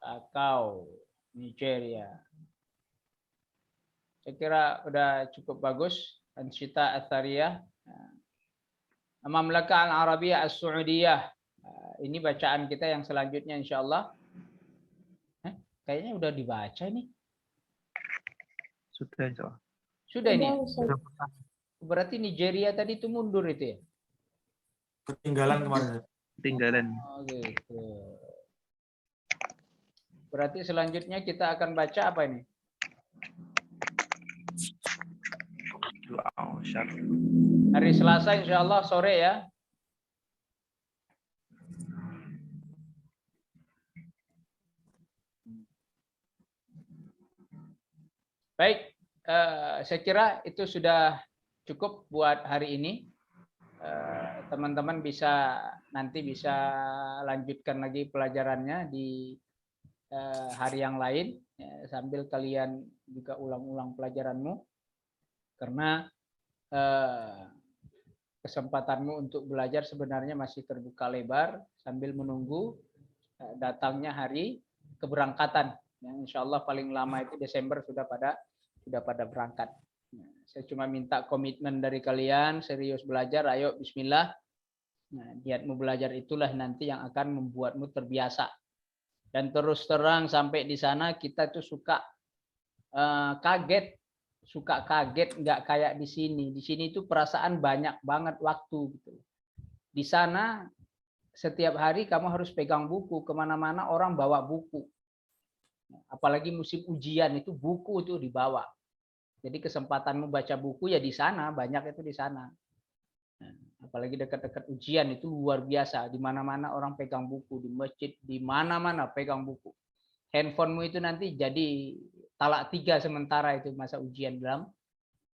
kakao Nigeria. Saya kira udah cukup bagus. Ansyita Athariyah, Mamlakah Al-Arabiyah As-Saudiyah. Ini bacaan kita yang selanjutnya insyaallah. Kayaknya udah dibaca nih. Sudah ini. Berarti Nigeria tadi itu mundur itu ya? Ketinggalan kemarin. Oh, gitu. Berarti selanjutnya kita akan baca apa ini? Hari Selasa insyaallah sore ya. Baik, saya kira itu sudah cukup buat hari ini. Teman-teman nanti bisa lanjutkan lagi pelajarannya di hari yang lain, sambil kalian juga ulang-ulang pelajaranmu, karena kesempatanmu untuk belajar sebenarnya masih terbuka lebar sambil menunggu datangnya hari keberangkatan. Insya Allah paling lama itu Desember sudah pada berangkat. Saya cuma minta komitmen dari kalian, serius belajar, ayo bismillah. Niatmu belajar itulah nanti yang akan membuatmu terbiasa. Dan terus terang sampai di sana kita tuh suka kaget nggak kayak di sini. Di sini itu perasaan banyak banget waktu gitu. Di sana setiap hari kamu harus pegang buku, kemana-mana orang bawa buku. Apalagi musim ujian itu buku itu dibawa. Jadi kesempatanmu baca buku ya di sana, banyak itu di sana. Apalagi dekat-dekat ujian itu luar biasa. Di mana-mana orang pegang buku, di masjid, di mana-mana pegang buku. Handphonemu itu nanti jadi talak 3 sementara itu masa ujian dalam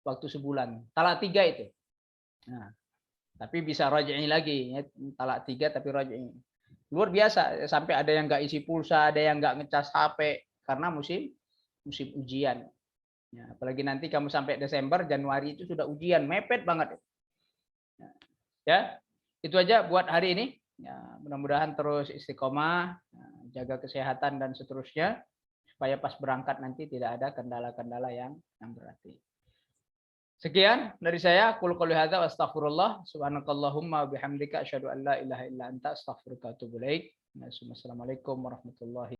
waktu sebulan. Talak 3 itu. Nah, tapi bisa raj'i lagi, ya, talak 3 tapi raj'i. Luar biasa, sampai ada yang nggak isi pulsa, ada yang nggak ngecas HP karena musim ujian. Ya, apalagi nanti kamu sampai Desember, Januari itu sudah ujian, mepet banget. Ya, itu aja buat hari ini. Ya, mudah-mudahan terus istiqomah, jaga kesehatan dan seterusnya supaya pas berangkat nanti tidak ada kendala-kendala yang berarti. Sekian dari saya. Qul qouli hadza wa astaghfirullah. Subhanakallahumma bihamdika asyhadu an la ilaha illa anta astaghfiruka wa atubu ilaik. Assalamualaikum warahmatullahi